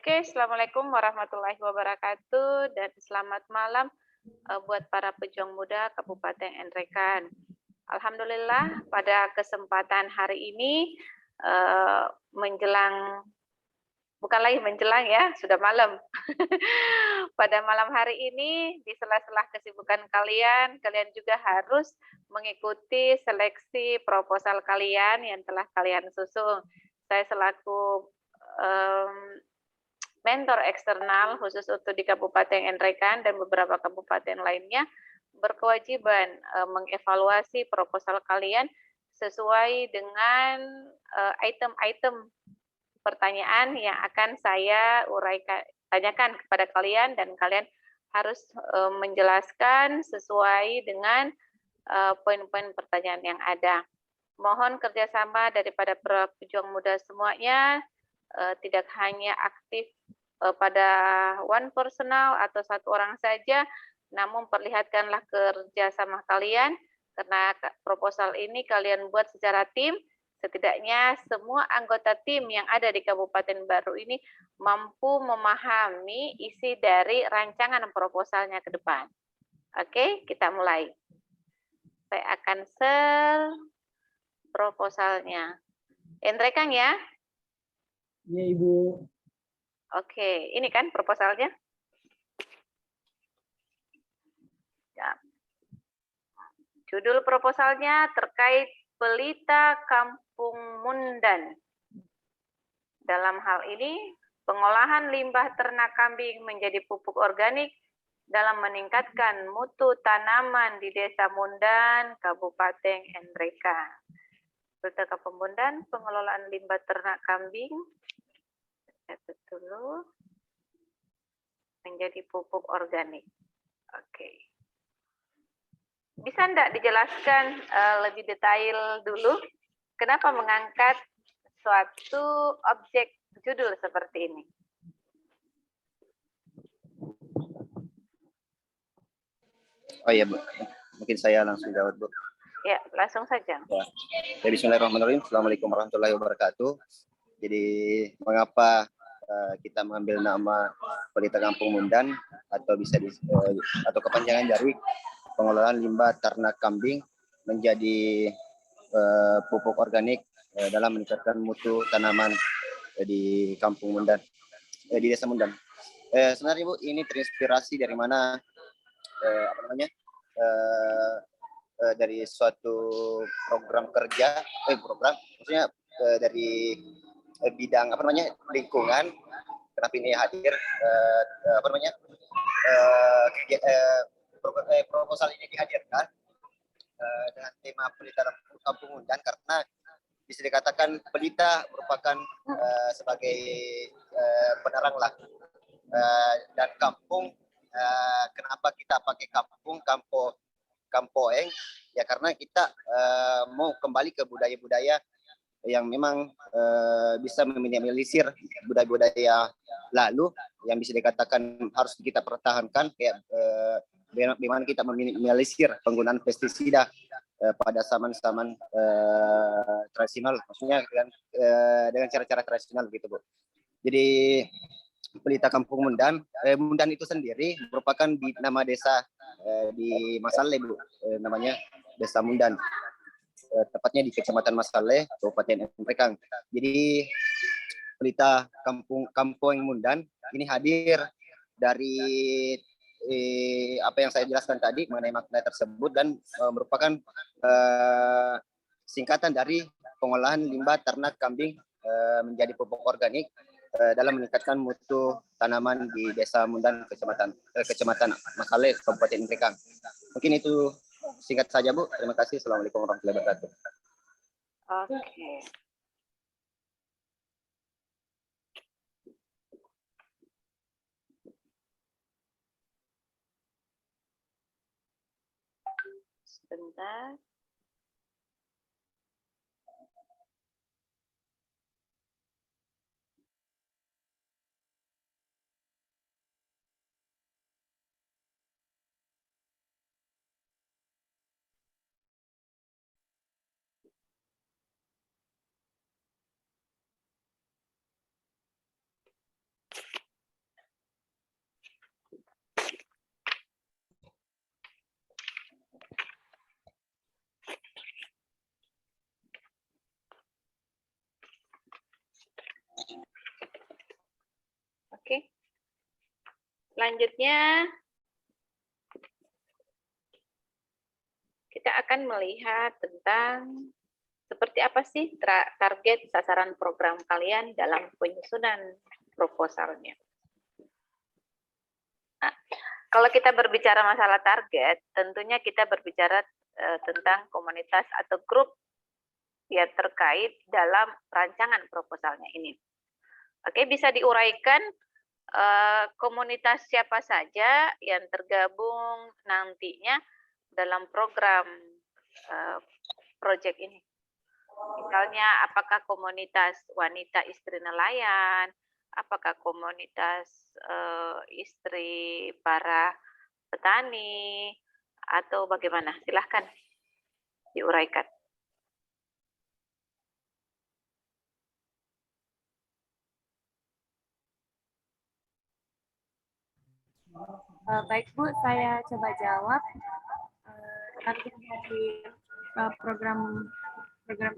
Oke, Assalamualaikum warahmatullahi wabarakatuh dan selamat malam buat para pejuang muda Kabupaten Nrekan. Alhamdulillah pada kesempatan hari ini menjelang bukan lagi menjelang ya, sudah malam. Pada malam hari ini di sela-sela kesibukan kalian, kalian juga harus mengikuti seleksi proposal kalian yang telah kalian susun. Saya selaku mentor eksternal khusus untuk di Kabupaten Nrekan dan beberapa kabupaten lainnya berkewajiban mengevaluasi proposal kalian sesuai dengan item-item pertanyaan yang akan saya tanyakan kepada kalian dan kalian harus menjelaskan sesuai dengan poin-poin pertanyaan yang ada. Mohon kerjasama daripada para pejuang muda semuanya, tidak hanya aktif pada one personal atau satu orang saja, namun perlihatkanlah kerjasama kalian karena proposal ini kalian buat secara tim. Setidaknya semua anggota tim yang ada di Kabupaten Baru ini mampu memahami isi dari rancangan proposalnya ke depan. Oke, kita mulai. Saya akan share proposalnya. Nrekan ya? Iya, Ibu. Oke, ini kan proposalnya. Ya. Judul proposalnya terkait Pelita Kampung Mundan. Dalam hal ini, pengolahan limbah ternak kambing menjadi pupuk organik dalam meningkatkan mutu tanaman di Desa Mundan, Kabupaten Nrekan. Pelita Kampung Mundan, pengelolaan limbah ternak kambing dulu menjadi pupuk organik. Oke. Bisa enggak dijelaskan lebih detail dulu kenapa mengangkat suatu objek judul seperti ini? Oh iya, Bu. Mungkin saya langsung jawab, Bu. Ya, langsung saja. Ya. Bismillahirrahmanirrahim. Assalamualaikum warahmatullahi wabarakatuh. Jadi, mengapa kita mengambil nama Pelita Kampung Mundan atau bisa atau kepanjangan dari pengelolaan limbah ternak kambing menjadi pupuk organik dalam meningkatkan mutu tanaman di Kampung Mundan, di Desa Mundan. Sebenarnya, Bu, ini terinspirasi dari mana? Dari suatu program kerja, maksudnya dari bidang lingkungan. Kenapa ini hadir? Proposal ini dihadirkan dengan tema Pelita Kampung Mundan karena bisa dikatakan pelita merupakan sebagai penerang lah, dan kampung. Kenapa kita pakai kampoeng? Ya karena kita mau kembali ke budaya-budaya yang memang bisa meminimalisir budaya-budaya lalu yang bisa dikatakan harus kita pertahankan, kayak bagaimana kita meminimalisir penggunaan pestisida pada zaman-zaman tradisional, maksudnya dengan cara-cara tradisional gitu, Bu. Jadi Pelita Kampung Mundan, Mundan itu sendiri merupakan nama desa di Masale, Bu, namanya Desa Mundan, tepatnya di Kecamatan Masale, Kabupaten Nrekan. Jadi Pelita Kampung Mundan ini hadir dari apa yang saya jelaskan tadi mengenai makna tersebut dan merupakan singkatan dari pengolahan limbah ternak kambing menjadi pupuk organik dalam meningkatkan mutu tanaman di Desa Mundan, Kecamatan Masale, Kabupaten Nrekan. Mungkin itu singkat saja, Bu. Terima kasih. Assalamualaikum warahmatullahi wabarakatuh. Oke. Sebentar. Selanjutnya, kita akan melihat tentang seperti apa sih target sasaran program kalian dalam penyusunan proposalnya. Nah, kalau kita berbicara masalah target, tentunya kita berbicara tentang komunitas atau grup yang terkait dalam rancangan proposalnya ini. Oke, bisa diuraikan komunitas siapa saja yang tergabung nantinya dalam program proyek ini. Misalnya, apakah komunitas wanita istri nelayan, apakah komunitas istri para petani, atau bagaimana? Silahkan diuraikan. Baik Bu, saya coba jawab. Target dari program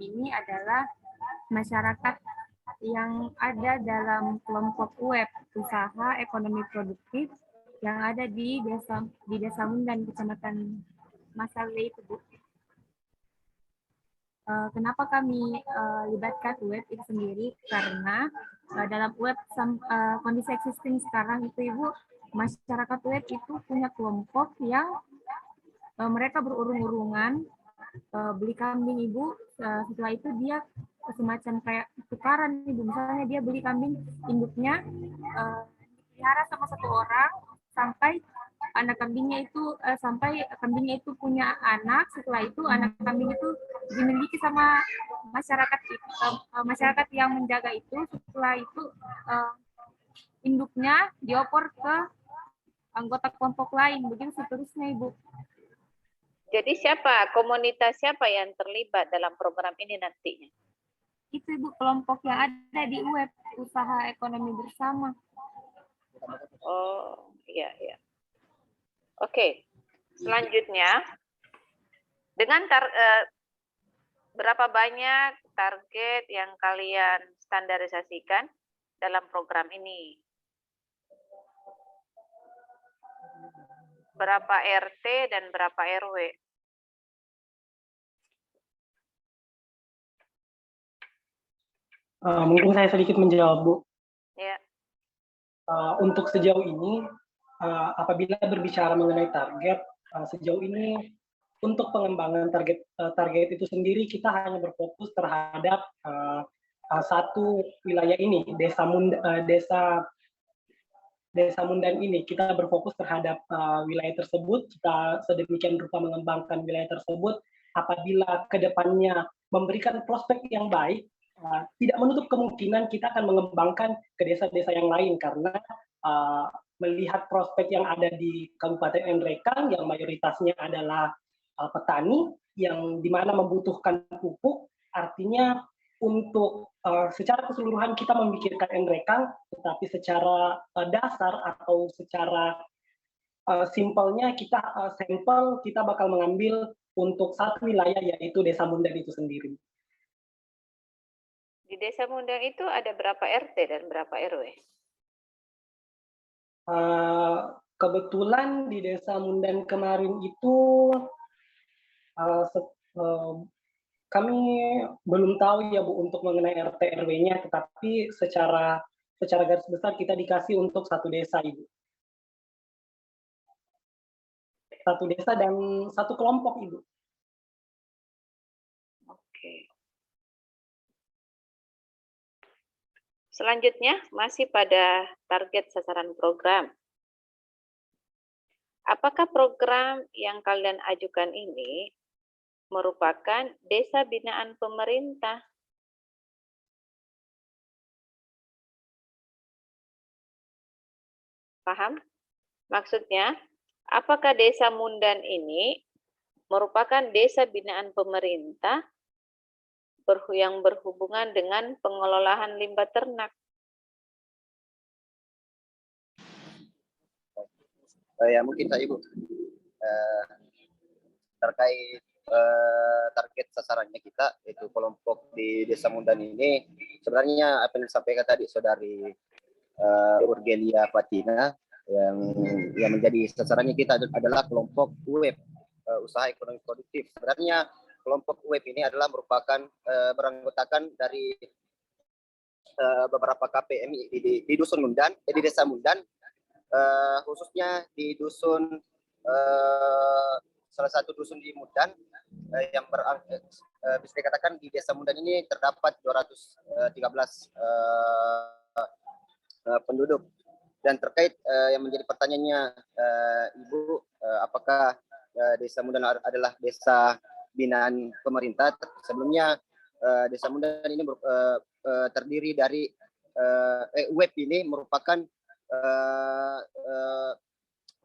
ini adalah masyarakat yang ada dalam kelompok web usaha ekonomi produktif yang ada di Desa Mundan, Kecamatan Masale itu Bu. Kenapa kami libatkan web itu sendiri? Karena dalam web kondisi existing sekarang itu Ibu, masyarakat web itu punya kelompok yang mereka berurung-urungan beli kambing Ibu, setelah itu dia semacam kayak tukaran Ibu. Misalnya dia beli kambing induknya dipelihara sama satu orang sampai anak kambingnya itu punya anak. Setelah itu anak kambing itu dimiliki sama masyarakat yang menjaga itu. Setelah itu induknya diopor ke anggota kelompok lain, begitu seterusnya Ibu. Jadi komunitas siapa yang terlibat dalam program ini nantinya? Itu Ibu, kelompok yang ada di web usaha ekonomi bersama. Oh, iya, iya. Oke, selanjutnya, dengan berapa banyak target yang kalian standarisasikan dalam program ini? Berapa RT dan berapa RW? Mungkin saya sedikit menjawab, Bu. Ya. Untuk sejauh ini, apabila berbicara mengenai target, sejauh ini untuk pengembangan target itu sendiri kita hanya berfokus terhadap satu wilayah ini, Desa Mundan ini. Kita berfokus terhadap wilayah tersebut, kita sedemikian rupa mengembangkan wilayah tersebut. Apabila kedepannya memberikan prospek yang baik, tidak menutup kemungkinan kita akan mengembangkan ke desa-desa yang lain, karena melihat prospek yang ada di Kabupaten Enrekang yang mayoritasnya adalah petani yang dimana membutuhkan pupuk, artinya untuk secara keseluruhan kita memikirkan Enrekang, tetapi secara dasar atau secara simpelnya sampel kita bakal mengambil untuk satu wilayah, yaitu Desa Mundan itu sendiri. Di Desa Mundan itu ada berapa RT dan berapa RW? Kebetulan di Desa Mundan kemarin itu kami belum tahu ya Bu untuk mengenai RT RW-nya, tetapi secara garis besar kita dikasih untuk satu desa Ibu. Satu desa dan satu kelompok Ibu. Oke. Selanjutnya masih pada target sasaran program. Apakah program yang kalian ajukan ini merupakan desa binaan pemerintah? Paham? Maksudnya, apakah Desa Mundan ini merupakan desa binaan pemerintah yang berhubungan dengan pengelolaan limbah ternak? Ya mungkin Pak Ibu, terkait target sasarannya kita, yaitu kelompok di Desa Mundan ini, sebenarnya apa yang disampaikan tadi Saudari Urgelia Fatina, yang menjadi sasarannya kita adalah kelompok UEP, usaha ekonomi produktif. Sebenarnya kelompok UEP ini adalah merupakan beranggotakan dari beberapa KPMI di dusun Mundan, di desa Mundan, khususnya di dusun salah satu dusun di Mundan yang bisa dikatakan di desa Mundan ini terdapat 213 penduduk. Dan terkait yang menjadi pertanyaannya Ibu, apakah desa Mundan adalah desa binaan pemerintah? Sebelumnya desa Mundan ini terdiri dari UEP ini merupakan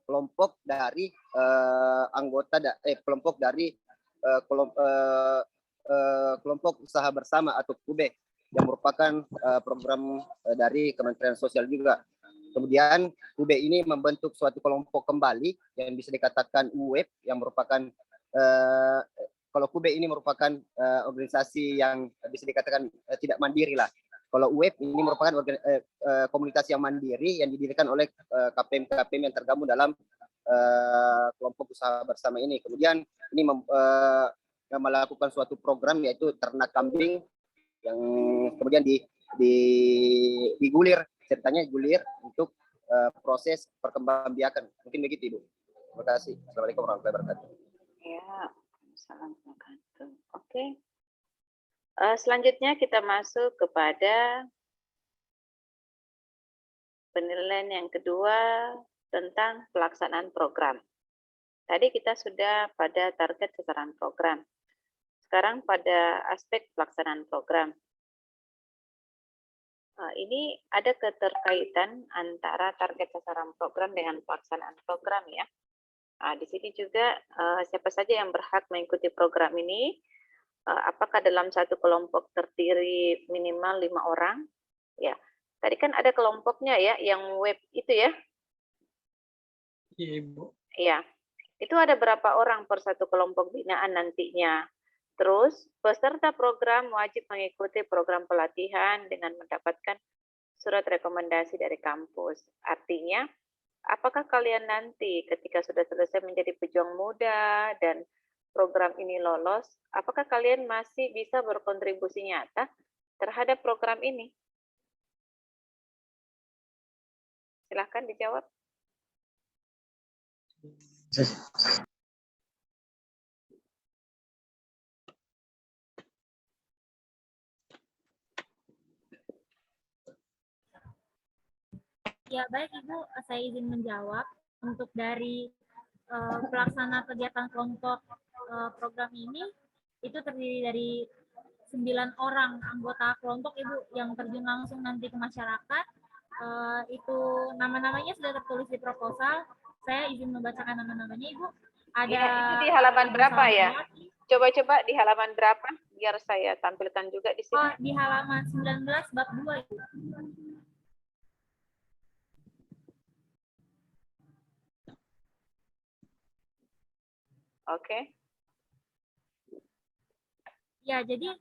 kelompok dari kelompok dari kelompok usaha bersama atau KUBE yang merupakan program dari Kementerian Sosial juga. Kemudian UB ini membentuk suatu kelompok kembali yang bisa dikatakan UEP yang merupakan kalau KUBE ini merupakan organisasi yang bisa dikatakan tidak mandiri lah. Kalau UEP ini merupakan komunitas yang mandiri yang didirikan oleh KPM yang tergabung dalam kelompok usaha bersama ini. Kemudian ini melakukan suatu program yaitu ternak kambing yang kemudian digulir, ceritanya gulir untuk proses perkembangbiakan. Mungkin begitu Ibu. Terima kasih. Assalamualaikum warahmatullahi wabarakatuh. Ya, Assalamualaikum. Oke. Selanjutnya kita masuk kepada penilaian yang kedua tentang pelaksanaan program. Tadi kita sudah pada target sasaran program. Sekarang pada aspek pelaksanaan program. Ini ada keterkaitan antara target sasaran program dengan pelaksanaan program ya. Di sini juga siapa saja yang berhak mengikuti program ini, apakah dalam satu kelompok terdiri minimal 5 orang? Ya, tadi kan ada kelompoknya ya, yang web itu ya. Iya, Ibu. Iya, itu ada berapa orang per satu kelompok binaan nantinya. Terus, peserta program wajib mengikuti program pelatihan dengan mendapatkan surat rekomendasi dari kampus. Artinya, apakah kalian nanti ketika sudah selesai menjadi pejuang muda dan program ini lolos, apakah kalian masih bisa berkontribusi nyata terhadap program ini? Silahkan dijawab. Ya, baik Ibu, saya izin menjawab. Untuk dari pelaksana kegiatan kelompok program ini, itu terdiri dari 9 orang anggota kelompok Ibu yang terjun langsung nanti ke masyarakat. Itu nama-namanya sudah tertulis di proposal. Saya izin membacakan nama-namanya Ibu. Ada ya, itu di halaman berapa ya? Coba-coba di halaman berapa biar saya tampilkan juga di sini. Oh, di halaman 19 bab 2 Ibu. Oke. Ya, jadi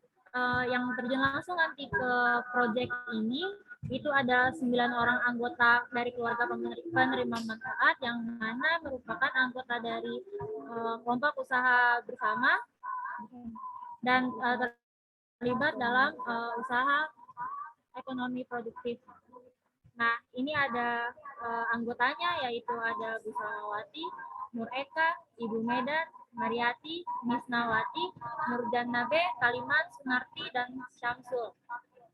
yang terjun langsung nanti ke proyek ini itu ada 9 orang anggota dari keluarga penerima manfaat yang mana merupakan anggota dari kelompok usaha bersama dan terlibat dalam usaha ekonomi produktif. Nah, ini ada anggotanya yaitu ada Bu Salawati, Nur Eka, Ibu Medan, Mariati, Misnawati, Nurjan Nabe, Kaliman, Sunarti, dan Syamsul.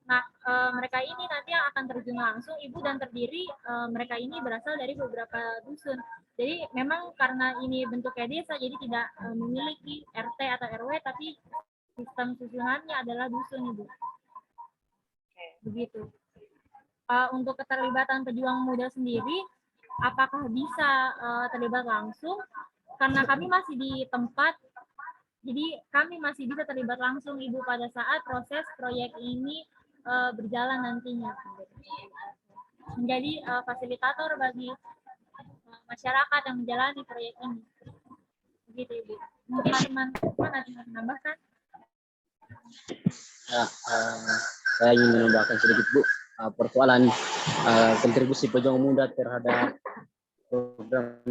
Nah, mereka ini nanti yang akan terjun langsung, Ibu, dan terdiri mereka ini berasal dari beberapa dusun. Jadi memang karena ini bentuknya desa, jadi tidak memiliki RT atau RW, tapi sistem susunannya adalah dusun, Ibu. Begitu. Untuk keterlibatan pejuang muda sendiri, apakah bisa terlibat langsung? Karena kami masih di tempat, jadi kami masih bisa terlibat langsung Ibu pada saat proses proyek ini berjalan nantinya. Menjadi fasilitator bagi masyarakat yang menjalani proyek ini. Begitu Ibu. Mungkin teman-teman ada yang menambahkan? Ya, saya ingin menambahkan sedikit Bu. Persoalan kontribusi pejuang muda terhadap program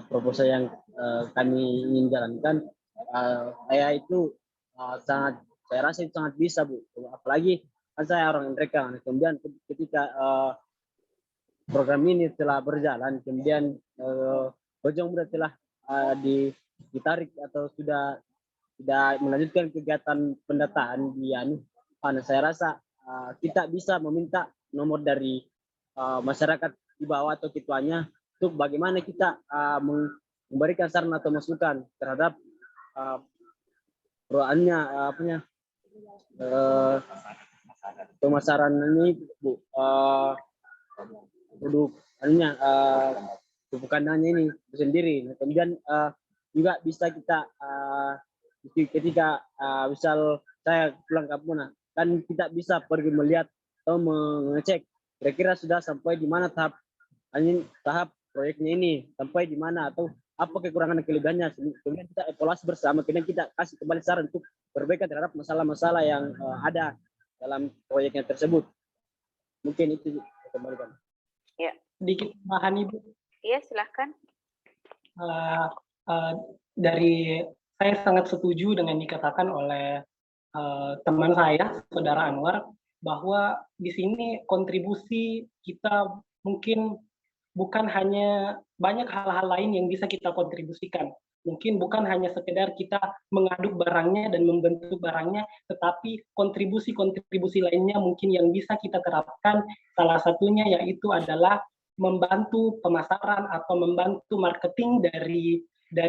proposal yang kami ingin jalankan, saya itu saya rasa itu sangat bisa, Bu. Apalagi kan saya orang mereka. Kemudian ketika program ini telah berjalan, kemudian pejuang muda telah ditarik atau sudah tidak melanjutkan kegiatan pendataan di saya rasa kita bisa meminta nomor dari masyarakat di bawah atau ketuanya untuk bagaimana kita memberikan saran atau masukan terhadap pemasaran ini, Bu, produk pupuk kandangnya ini sendiri. Nah, kemudian juga bisa kita ketika misal saya pulang kampung, kan kita bisa pergi melihat atau mengecek kira-kira sudah sampai di mana tahap proyeknya ini, sampai di mana atau apa kekurangan dan kelebihannya. Kemudian kita evaluasi bersama, kemudian kita kasih kembali saran untuk perbaikan terhadap masalah-masalah yang ada dalam proyeknya tersebut. Mungkin itu kembalikan. Ya. Sedikit bahan Ibu. Iya, silahkan. Dari saya sangat setuju dengan dikatakan oleh teman saya, Saudara Anwar, bahwa di sini kontribusi kita mungkin bukan hanya banyak hal-hal lain yang bisa kita kontribusikan. Mungkin bukan hanya sekedar kita mengaduk barangnya dan membentuk barangnya, tetapi kontribusi-kontribusi lainnya mungkin yang bisa kita terapkan. Salah satunya yaitu adalah membantu pemasaran atau membantu marketing dari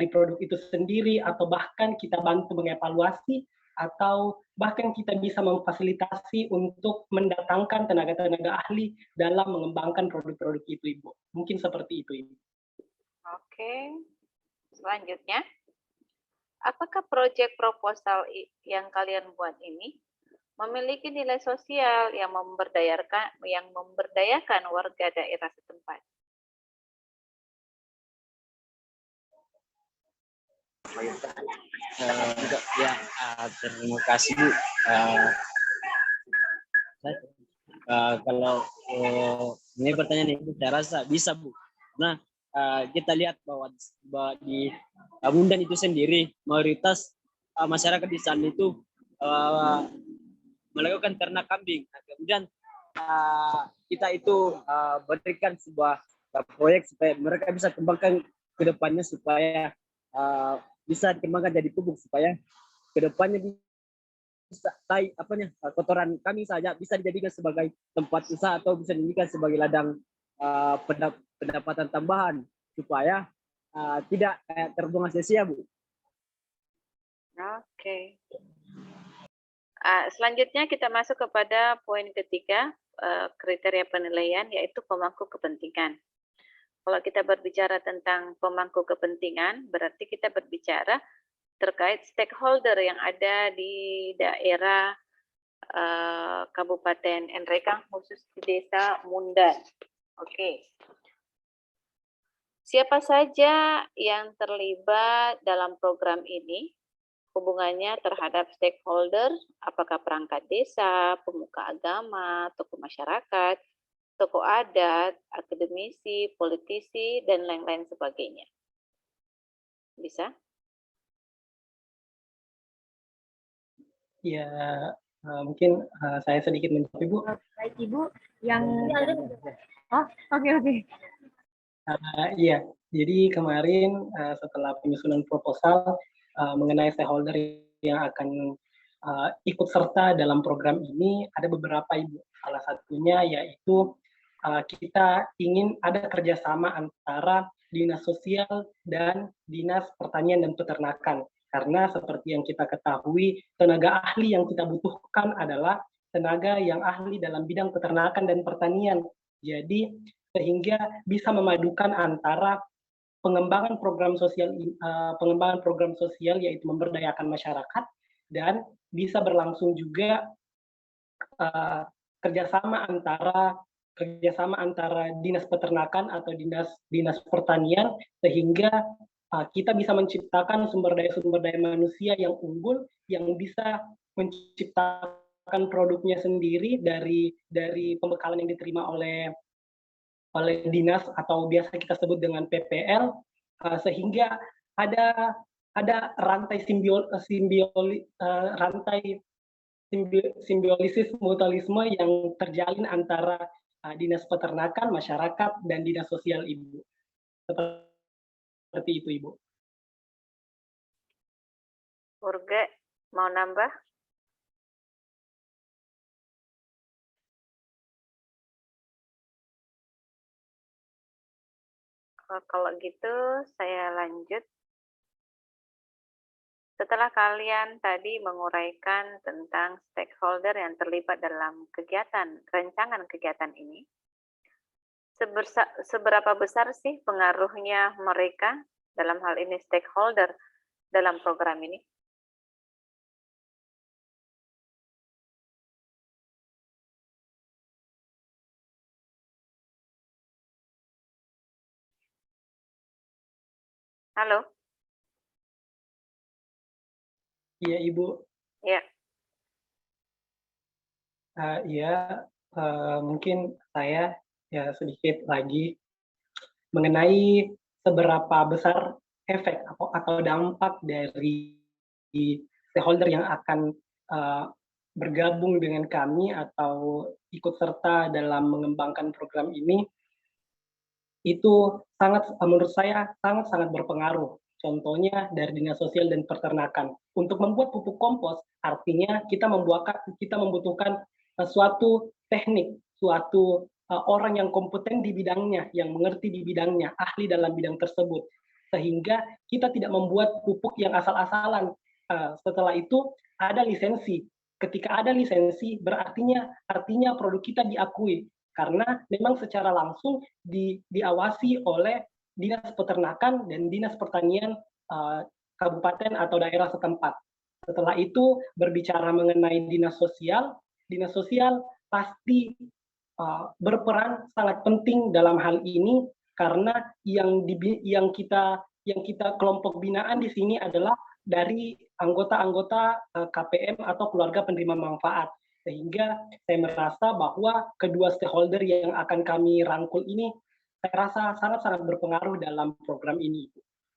produk itu sendiri, atau bahkan kita bantu mengevaluasi, atau bahkan kita bisa memfasilitasi untuk mendatangkan tenaga-tenaga ahli dalam mengembangkan produk-produk itu, Ibu. Mungkin seperti itu, Ibu. Oke. Selanjutnya, apakah proyek proposal yang kalian buat ini memiliki nilai sosial yang memberdayakan warga daerah setempat? Terima kasih, Bu. Kalau ini pertanyaan itu saya rasa bisa, Bu. Nah, kita lihat bahwa di Mundan itu sendiri mayoritas masyarakat di sana itu melakukan ternak kambing. Nah, kemudian kita itu berikan sebuah proyek supaya mereka bisa kembangkan ke depannya, supaya bisa dikembangkan jadi pupuk, supaya ke depannya bisa kotoran kami saja bisa dijadikan sebagai tempat usaha atau bisa dijadikan sebagai ladang pendapatan tambahan, supaya tidak terbuang sia-sia, Bu. Oke. Selanjutnya kita masuk kepada poin ketiga, kriteria penilaian, yaitu pemangku kepentingan. Kalau kita berbicara tentang pemangku kepentingan, berarti kita berbicara terkait stakeholder yang ada di daerah Kabupaten Nrekang, khusus di Desa Mundan. Oke. Siapa saja yang terlibat dalam program ini? Hubungannya terhadap stakeholder, apakah perangkat desa, pemuka agama, tokoh masyarakat, tokoh adat, akademisi, politisi, dan lain-lain sebagainya. Bisa? Ya, mungkin saya sedikit menjawab, Ibu. Baik, Ibu, yang oke. Iya, jadi kemarin setelah penyusunan proposal mengenai stakeholder yang akan ikut serta dalam program ini, ada beberapa, Ibu. Salah satunya yaitu kita ingin ada kerjasama antara Dinas Sosial dan Dinas Pertanian dan Peternakan. Karena seperti yang kita ketahui, tenaga ahli yang kita butuhkan adalah tenaga yang ahli dalam bidang peternakan dan pertanian. Jadi sehingga bisa memadukan antara pengembangan program sosial yaitu memberdayakan masyarakat, dan bisa berlangsung juga kerjasama antara dinas peternakan atau dinas pertanian, sehingga kita bisa menciptakan sumber daya manusia yang unggul yang bisa menciptakan produknya sendiri dari pembekalan yang diterima oleh dinas atau biasa kita sebut dengan PPL, sehingga ada rantai simbiolisis mutualisme yang terjalin antara dinas peternakan, masyarakat, dan dinas sosial Ibu. Seperti itu Ibu. Urge, mau nambah? Kalau gitu saya lanjut. Setelah kalian tadi menguraikan tentang stakeholder yang terlibat dalam rancangan kegiatan ini, seberapa besar sih pengaruhnya mereka, dalam hal ini stakeholder, dalam program ini? Halo? Iya Ibu. Ya. Iya, mungkin saya ya sedikit lagi mengenai seberapa besar efek atau dampak dari stakeholder yang akan bergabung dengan kami atau ikut serta dalam mengembangkan program ini, itu menurut saya sangat berpengaruh. Contohnya dari Dinas Sosial dan Peternakan. Untuk membuat pupuk kompos, artinya kita membutuhkan suatu teknik, suatu orang yang kompeten di bidangnya, yang mengerti di bidangnya, ahli dalam bidang tersebut. Sehingga kita tidak membuat pupuk yang asal-asalan. Setelah itu ada lisensi. Ketika ada lisensi, artinya produk kita diakui. Karena memang secara langsung diawasi oleh Dinas Peternakan dan Dinas Pertanian kabupaten atau daerah setempat. Setelah itu berbicara mengenai dinas sosial pasti berperan sangat penting dalam hal ini karena yang kita kelompok binaan di sini adalah dari anggota-anggota KPM atau keluarga penerima manfaat. Sehingga saya merasa bahwa kedua stakeholder yang akan kami rangkul ini saya rasa sangat-sangat berpengaruh dalam program ini.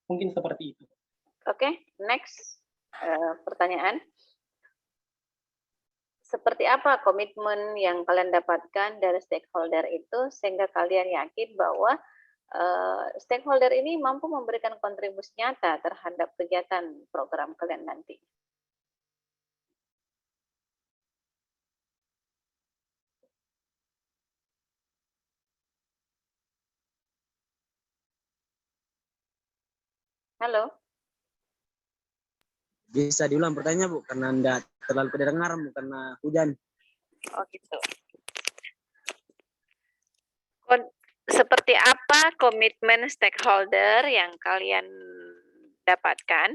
Mungkin seperti itu. Oke, next pertanyaan. Seperti apa komitmen yang kalian dapatkan dari stakeholder itu sehingga kalian yakin bahwa stakeholder ini mampu memberikan kontribusi nyata terhadap kegiatan program kalian nanti? Halo? Bisa diulang pertanyaannya Bu, karena enggak terlalu kedengar Bu, karena hujan. Oh gitu. Seperti apa komitmen stakeholder yang kalian dapatkan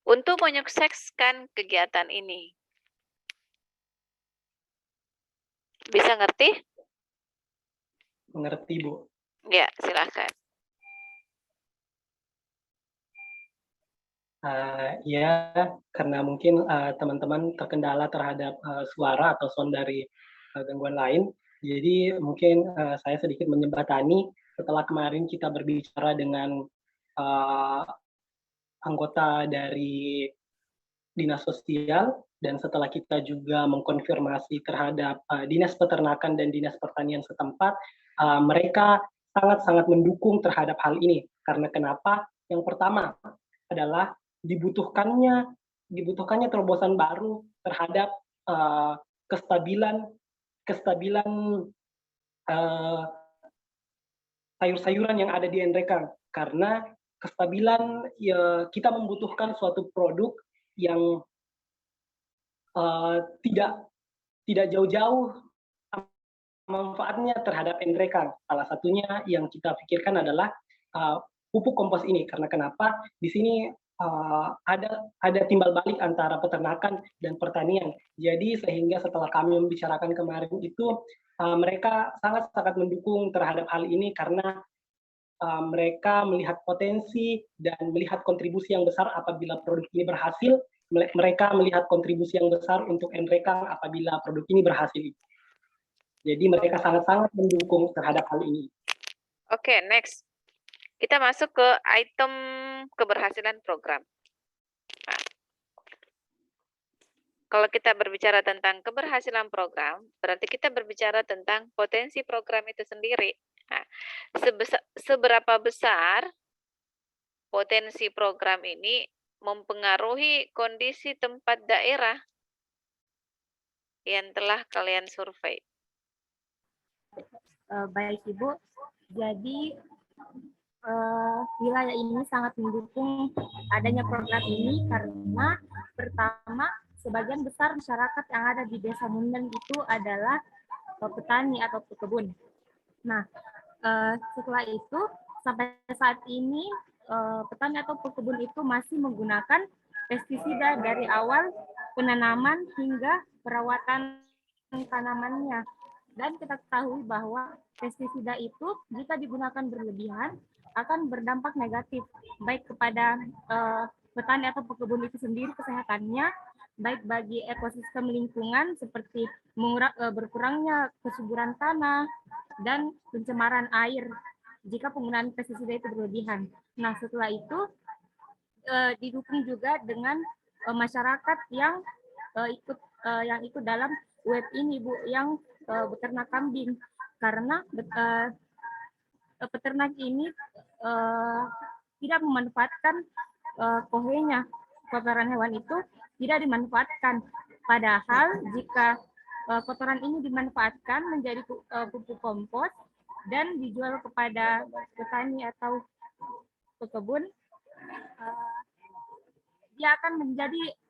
untuk menyukseskan kegiatan ini? Bisa ngerti? Mengerti, Bu. Ya, silakan. Ya, karena mungkin teman-teman terkendala terhadap suara atau sound dari gangguan lain. Jadi mungkin saya sedikit menjembatani setelah kemarin kita berbicara dengan anggota dari Dinas Sosial dan setelah kita juga mengkonfirmasi terhadap Dinas Peternakan dan Dinas Pertanian setempat, mereka sangat-sangat mendukung terhadap hal ini. Karena kenapa? Yang pertama adalah dibutuhkannya terobosan baru terhadap kestabilan sayur-sayuran yang ada di Enrekang, karena kestabilan ya, kita membutuhkan suatu produk yang tidak jauh-jauh manfaatnya terhadap Enrekang. Salah satunya yang kita pikirkan adalah pupuk kompos ini, karena kenapa? Di sini ada timbal balik antara peternakan dan pertanian. Jadi sehingga setelah kami membicarakan kemarin itu, mereka sangat-sangat mendukung terhadap hal ini karena mereka melihat potensi dan melihat kontribusi yang besar apabila produk ini berhasil mereka melihat kontribusi yang besar untuk NREKang apabila produk ini berhasil. Jadi mereka sangat-sangat mendukung terhadap hal ini. Oke, next. Kita masuk ke item keberhasilan program. Nah, kalau kita berbicara tentang keberhasilan program, berarti kita berbicara tentang potensi program itu sendiri. Nah, seberapa besar potensi program ini mempengaruhi kondisi tempat daerah yang telah kalian survei. Baik Ibu, jadi wilayah ini sangat mendukung adanya program ini karena pertama, sebagian besar masyarakat yang ada di Desa Mundan itu adalah petani atau pekebun. Nah, setelah itu sampai saat ini petani atau pekebun itu masih menggunakan pestisida dari awal penanaman hingga perawatan tanamannya. Dan kita ketahui bahwa pestisida itu jika digunakan berlebihan akan berdampak negatif baik kepada petani atau pekebun itu sendiri kesehatannya, baik bagi ekosistem lingkungan seperti berkurangnya kesuburan tanah dan pencemaran air jika penggunaan pestisida itu berlebihan. Nah, setelah itu didukung juga dengan masyarakat yang ikut dalam web ini, Bu, yang beternak kambing, karena peternak ini tidak memanfaatkan kohenya, kotoran hewan itu tidak dimanfaatkan. Padahal jika kotoran ini dimanfaatkan menjadi pupuk kompos dan dijual kepada petani atau pekebun, dia akan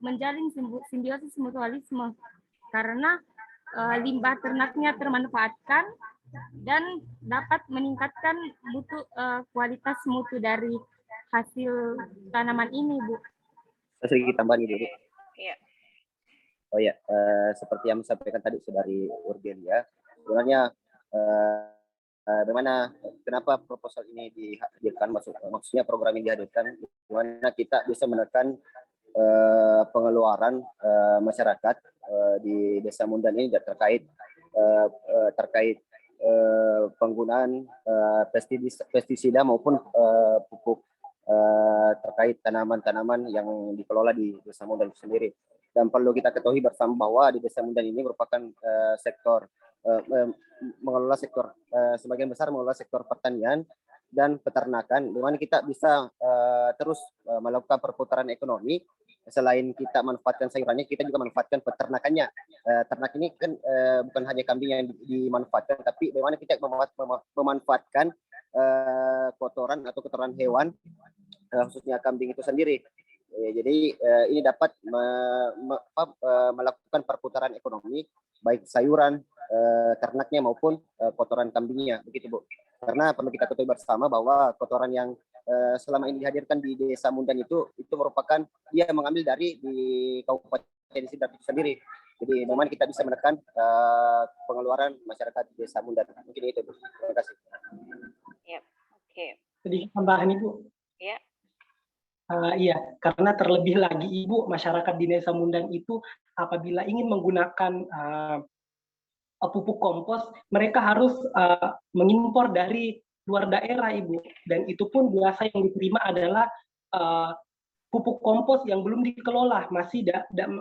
menjalin simbiosis mutualisme karena limbah ternaknya termanfaatkan dan dapat meningkatkan kualitas mutu dari hasil tanaman ini, Bu. Sedikit tambahan Ibu. Iya. Oh ya, seperti yang disampaikan tadi Saudari Urgen ya, sebenarnya bagaimana kenapa proposal ini dihadirkan, maksudnya program ini dihadirkan, bagaimana kita bisa menekan pengeluaran masyarakat di Desa Mundan ini terkait penggunaan pestisida maupun pupuk terkait tanaman-tanaman yang dikelola di Desa Mundan itu sendiri. Dan perlu kita ketahui bersama bahwa di Desa Mundan ini merupakan sebagian besar mengelola sektor pertanian dan peternakan, di mana kita bisa terus melakukan perputaran ekonomi. Selain kita manfaatkan sayurannya, kita juga manfaatkan peternakannya. Ternak ini kan bukan hanya kambing yang dimanfaatkan, tapi bagaimana kita memanfaatkan kotoran atau kotoran hewan, khususnya kambing itu sendiri. Jadi ini dapat melakukan perputaran ekonomi, baik sayuran, ternaknya maupun kotoran kambingnya, begitu Bu. Karena perlu kita ketahui bersama bahwa kotoran yang selama ini dihadirkan di Desa Mundan itu merupakan dia mengambil dari di Kabupaten Sidrap itu sendiri. Jadi memang kita bisa menekan pengeluaran masyarakat di Desa Mundan. Mungkin itu Bu. Terima kasih. Ya, oke. Sedikit tambahan Ibu. Ya. Iya, karena terlebih lagi Ibu, masyarakat di Desa Mundan itu apabila ingin menggunakan pupuk kompos, mereka harus mengimpor dari luar daerah Ibu, dan itu pun biasa yang diterima adalah pupuk kompos yang belum dikelola,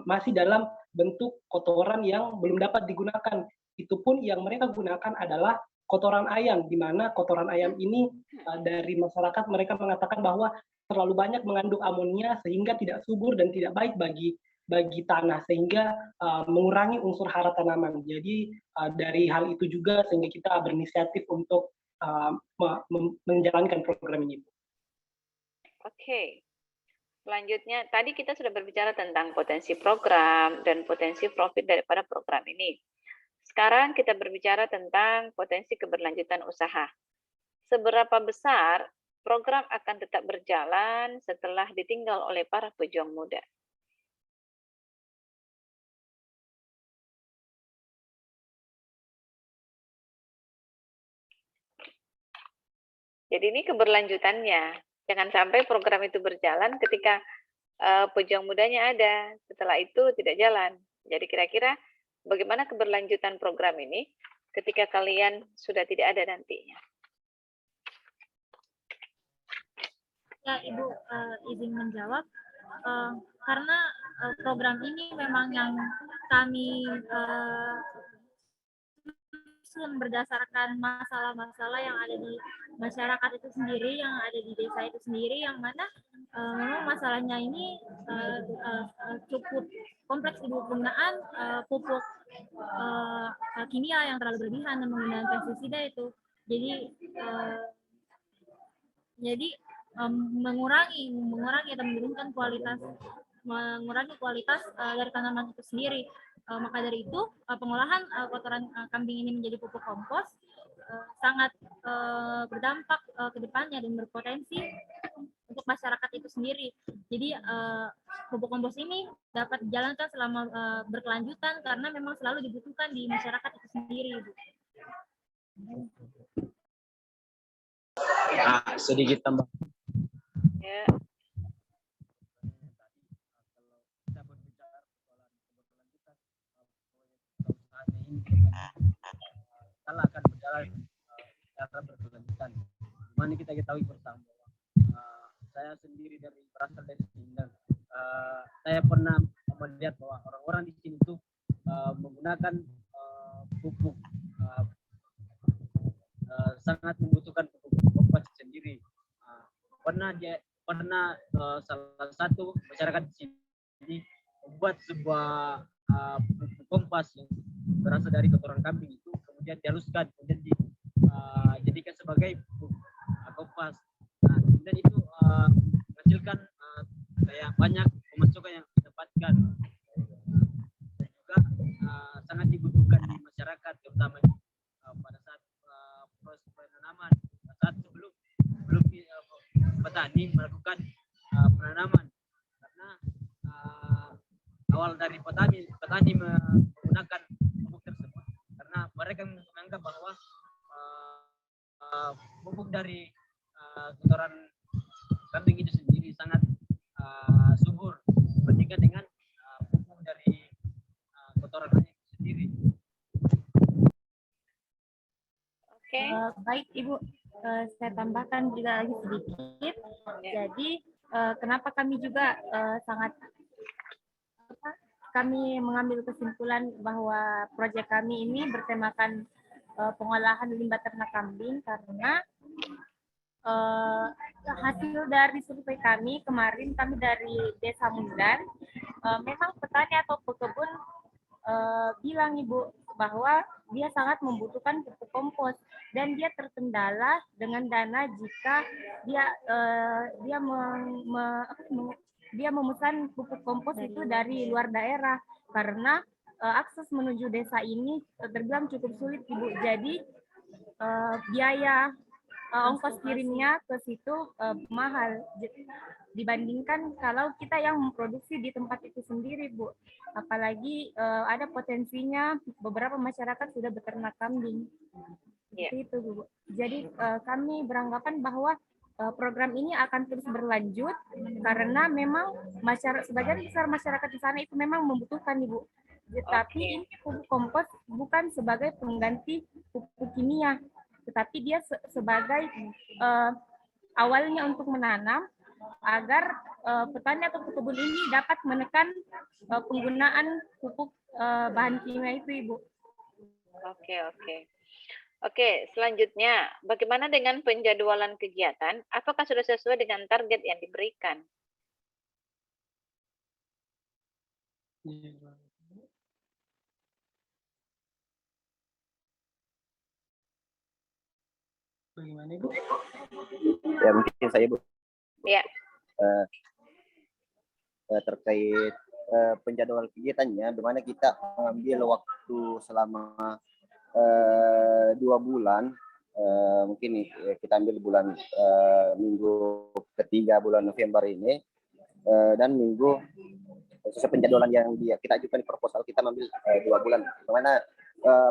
masih dalam bentuk kotoran yang belum dapat digunakan. Itu pun yang mereka gunakan adalah kotoran ayam, di mana kotoran ayam ini dari masyarakat mereka mengatakan bahwa terlalu banyak mengandung amonia sehingga tidak subur dan tidak baik bagi tanah, sehingga mengurangi unsur hara tanaman. Jadi dari hal itu juga sehingga kita berinisiatif untuk menjalankan program ini. Oke. Selanjutnya, tadi kita sudah berbicara tentang potensi program dan potensi profit daripada program ini. Sekarang kita berbicara tentang potensi keberlanjutan usaha. Seberapa besar program akan tetap berjalan setelah ditinggal oleh para pejuang muda? Jadi ini keberlanjutannya. Jangan sampai program itu berjalan ketika pejuang mudanya ada, setelah itu tidak jalan. Jadi kira-kira bagaimana keberlanjutan program ini ketika kalian sudah tidak ada nantinya? Ya, Ibu izin menjawab. Karena program ini memang yang kami susun berdasarkan masalah-masalah yang ada di masyarakat itu sendiri, yang ada di desa itu sendiri, yang mana memang masalahnya ini cukup kompleks, Ibu. Penggunaan pupuk kimia yang terlalu berlebihan dan menggunakan pestisida itu. Jadi mengurangi atau mengurangi kualitas dari tanaman itu sendiri. Maka dari itu pengolahan kotoran kambing ini menjadi pupuk kompos sangat berdampak ke depannya dan berpotensi untuk masyarakat itu sendiri. Jadi pupuk kompos ini dapat dijalankan selama berkelanjutan karena memang selalu dibutuhkan di masyarakat itu sendiri, Bu. Sedikit tambah. Ya. Kalau akan berjalan secara berkelanjutan. Mana kita ketahui bersama bahwa saya sendiri berasal dari Sindang. Saya pernah melihat bahwa orang-orang di sini tuh menggunakan pupuk sangat membutuhkan pupuk kompos sendiri. Pernah salah satu masyarakat di sini membuat sebuah pupuk kompas yang berasal dari kotoran kambing itu, kemudian dihaluskan, kemudian dijadikan sebagai pupuk kompas. Nah, kemudian itu menghasilkan kayak banyak pemasukan yang didapatkan, dan juga sangat dibutuhkan di masyarakat, terutama pada saat proses penanaman, saat sebelum petani melakukan penanaman, karena awal dari petani menggunakan pupuk tersebut karena mereka menganggap bahwa pupuk dari kotoran kambing itu sendiri sangat subur dibandingkan dengan pupuk dari kotoran itu sendiri. Oke. Baik, Ibu. Saya tambahkan juga lagi sedikit. Jadi kenapa kami juga kami mengambil kesimpulan bahwa proyek kami ini bertemakan pengolahan limbah ternak kambing, karena hasil dari survei kami kemarin, kami dari Desa Mundan, memang petani atau pekebun bilang, Ibu, bahwa dia sangat membutuhkan pupuk kompos dan dia terkendala dengan dana jika dia memesan pupuk kompos itu dari luar daerah, karena akses menuju desa ini terbilang cukup sulit, Ibu. Jadi biaya ongkos kirimnya ke situ mahal dibandingkan kalau kita yang memproduksi di tempat itu sendiri, Bu. Apalagi ada potensinya beberapa masyarakat sudah beternak kambing. Seperti itu, Bu. Jadi kami beranggapan bahwa program ini akan terus berlanjut karena memang sebagian besar masyarakat di sana itu memang membutuhkan, Ibu. Tapi ini pupuk kompos bukan sebagai pengganti pupuk kimia, tetapi dia sebagai awalnya untuk menanam agar petani atau pekebun ini dapat menekan penggunaan pupuk bahan kimia itu, Ibu. Oke, selanjutnya bagaimana dengan penjadwalan kegiatan? Apakah sudah sesuai dengan target yang diberikan? Bagaimana, Ibu? Ya, mungkin saya, Bu. Ya. Terkait penjadwal kegiatannya, bagaimana kita mengambil waktu selama 2 bulan, mungkin kita ambil bulan minggu ketiga bulan November ini, dan minggu sesuai penjadwalan yang kita ajukan di proposal, kita ambil 2 bulan. Bagaimana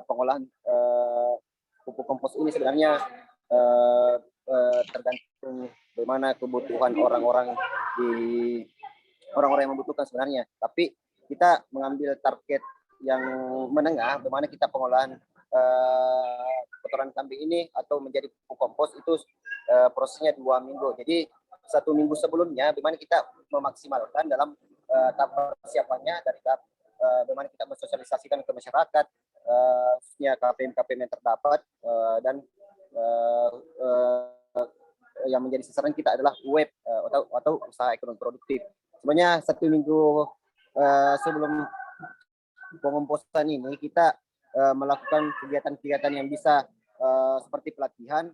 pengolahan pupuk kompos ini sebenarnya tergantung bagaimana kebutuhan orang-orang di orang-orang yang membutuhkan sebenarnya. Tapi kita mengambil target yang menengah, bagaimana kita pengolahan kotoran kambing ini atau menjadi pupuk kompos itu prosesnya 2 minggu. Jadi 1 minggu sebelumnya, bagaimana kita memaksimalkan dalam tahap persiapannya dari tahap bagaimana kita mensosialisasikan ke masyarakat, khususnya KPM-KPM yang terdapat, dan yang menjadi sasaran kita adalah web atau usaha ekonomi produktif. Sebenarnya 1 minggu sebelum pengomposan ini kita melakukan kegiatan-kegiatan yang bisa seperti pelatihan,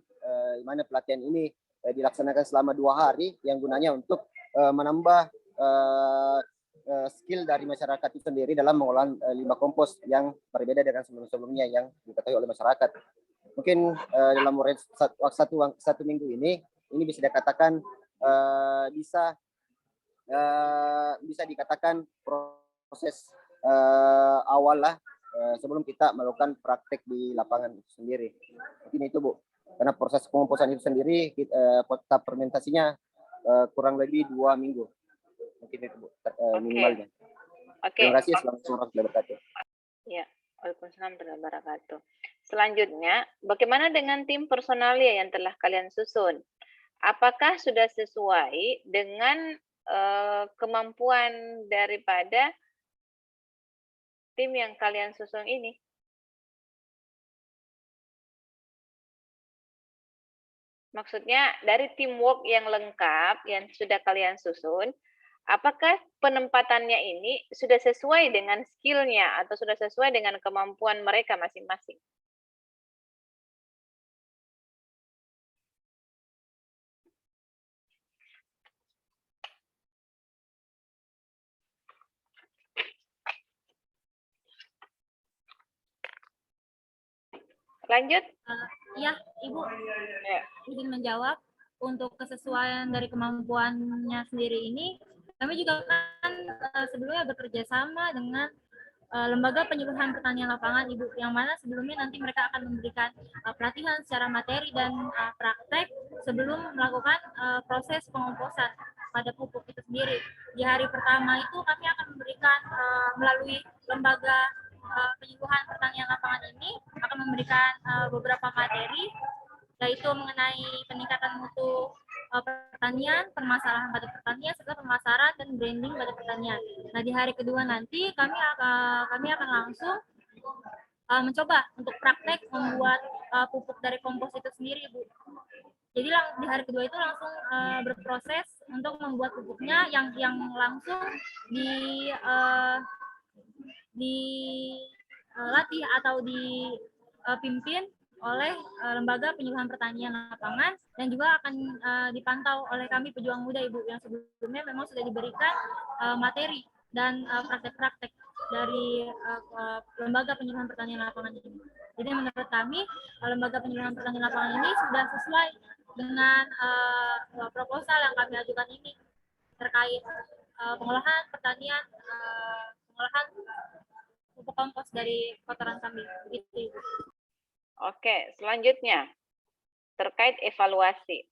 di mana pelatihan ini dilaksanakan selama 2 hari yang gunanya untuk menambah skill dari masyarakat itu sendiri dalam mengolahan limbah kompos yang berbeda dengan sebelum-sebelumnya yang diketahui oleh masyarakat. Mungkin dalam satu minggu ini bisa dikatakan bisa dikatakan proses awal lah sebelum kita melakukan praktek di lapangan itu sendiri. Mungkin itu Bu, karena proses pengomposan itu sendiri tahap fermentasinya kurang lebih 2 minggu. Mungkin itu Bu, minimalnya. Terima kasih. Assalamualaikum warahmatullahi wabarakatuh. Ya, waalaikumsalam warahmatullahi wabarakatuh. Selanjutnya, bagaimana dengan tim personalia yang telah kalian susun? Apakah sudah sesuai dengan kemampuan daripada tim yang kalian susun ini? Maksudnya dari teamwork yang lengkap yang sudah kalian susun, apakah penempatannya ini sudah sesuai dengan skill-nya atau sudah sesuai dengan kemampuan mereka masing-masing? Lanjut. Ya, Ibu. Izin menjawab. Untuk kesesuaian dari kemampuannya sendiri ini, kami juga kan sebelumnya bekerja sama dengan Lembaga Penyuluhan Pertanian Lapangan, Ibu, yang mana sebelumnya nanti mereka akan memberikan pelatihan secara materi dan praktek sebelum melakukan proses pengomposan pada pupuk itu sendiri. Di hari pertama itu kami akan memberikan melalui Lembaga Penyuluhan Pertanian Lapangan ini akan memberikan beberapa materi, yaitu mengenai peningkatan mutu pertanian, permasalahan pada pertanian, serta pemasaran dan branding pada pertanian. Nah, di hari kedua nanti kami akan langsung mencoba untuk praktek membuat pupuk dari kompos itu sendiri, Bu. Jadi di hari kedua itu langsung berproses untuk membuat pupuknya yang langsung dilatih atau dipimpin oleh Lembaga Penyuluhan Pertanian Lapangan, dan juga akan dipantau oleh kami pejuang muda, Ibu, yang sebelumnya memang sudah diberikan materi dan praktek-praktek dari Lembaga Penyuluhan Pertanian Lapangan ini. Jadi menurut kami Lembaga Penyuluhan Pertanian Lapangan ini sudah sesuai dengan proposal yang kami ajukan ini terkait pengolahan pertanian, pengolahan pupuk kompos dari kotoran kambing. Begitu, Ibu. Oke, selanjutnya terkait evaluasi.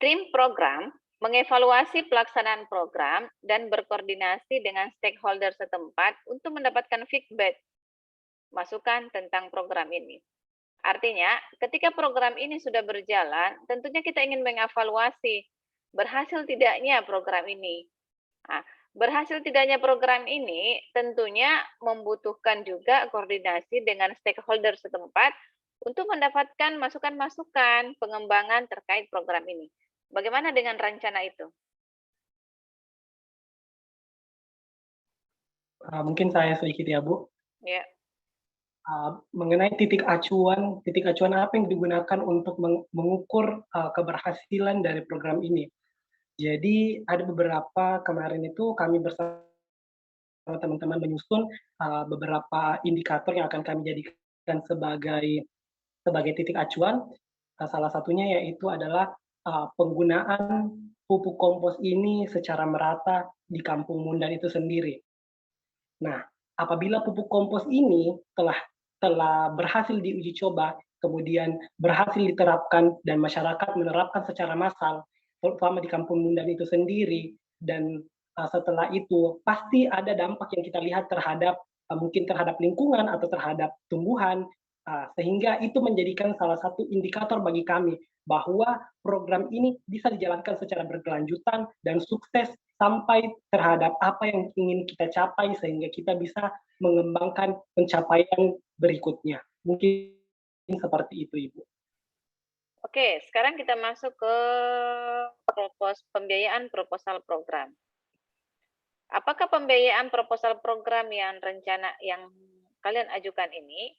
Tim program mengevaluasi pelaksanaan program dan berkoordinasi dengan stakeholder setempat untuk mendapatkan feedback, masukan tentang program ini. Artinya, ketika program ini sudah berjalan, tentunya kita ingin mengevaluasi berhasil tidaknya program ini. Nah, berhasil tidaknya program ini tentunya membutuhkan juga koordinasi dengan stakeholder setempat untuk mendapatkan masukan-masukan pengembangan terkait program ini. Bagaimana dengan rencana itu? Mungkin saya sedikit ya, Bu. Ya. Mengenai titik acuan apa yang digunakan untuk mengukur keberhasilan dari program ini. Jadi ada beberapa, kemarin itu kami bersama teman-teman menyusun beberapa indikator yang akan kami jadikan sebagai titik acuan. Salah satunya yaitu adalah penggunaan pupuk kompos ini secara merata di Kampung Mundan itu sendiri. Nah, apabila pupuk kompos ini telah berhasil diuji coba, kemudian berhasil diterapkan dan masyarakat menerapkan secara massal, terutama di Kampung Mundan itu sendiri, dan setelah itu pasti ada dampak yang kita lihat terhadap mungkin terhadap lingkungan atau terhadap tumbuhan, sehingga itu menjadikan salah satu indikator bagi kami bahwa program ini bisa dijalankan secara berkelanjutan dan sukses sampai terhadap apa yang ingin kita capai sehingga kita bisa mengembangkan pencapaian berikutnya. Mungkin seperti itu, Ibu. Oke, sekarang kita masuk ke pembiayaan proposal program. Apakah pembiayaan proposal program yang kalian ajukan ini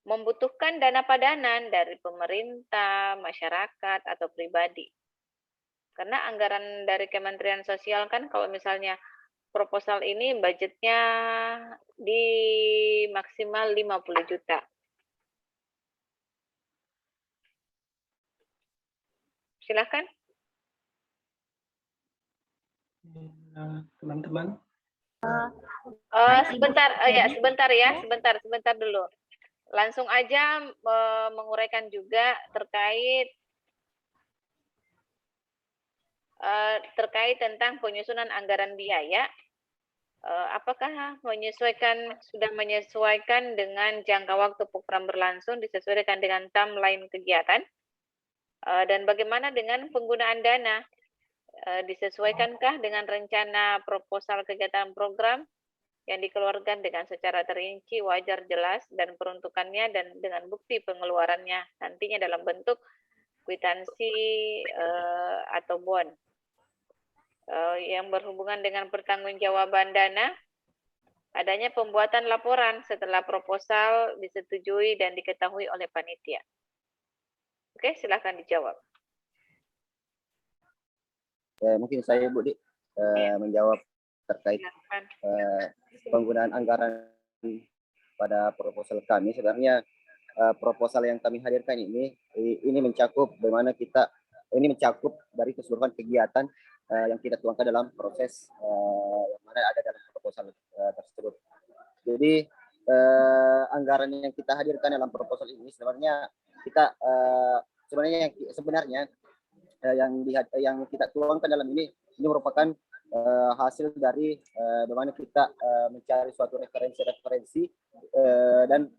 membutuhkan dana padanan dari pemerintah, masyarakat, atau pribadi? Karena anggaran dari Kementerian Sosial kan kalau misalnya proposal ini budgetnya di maksimal 50 juta. Silakan. Teman-teman. Sebentar dulu. Langsung aja menguraikan juga terkait tentang penyusunan anggaran biaya. Apakah sudah menyesuaikan dengan jangka waktu program berlangsung, disesuaikan dengan timeline kegiatan? Dan bagaimana dengan penggunaan dana? Disesuaikankah dengan rencana proposal kegiatan program yang dikeluarkan dengan secara terinci, wajar, jelas, dan peruntukannya dan dengan bukti pengeluarannya nantinya dalam bentuk kwitansi atau bond? Yang berhubungan dengan pertanggungjawaban dana, adanya pembuatan laporan setelah proposal disetujui dan diketahui oleh panitia. Oke, silakan dijawab. Mungkin saya Bu Di menjawab terkait penggunaan anggaran pada proposal kami. Sebenarnya proposal yang kami hadirkan ini mencakup bagaimana mencakup dari keseluruhan kegiatan yang kita tuangkan dalam proses yang mana ada dalam proposal tersebut. Jadi anggaran yang kita hadirkan dalam proposal ini sebenarnya yang kita tuangkan dalam ini merupakan hasil dari bagaimana kita mencari suatu referensi dan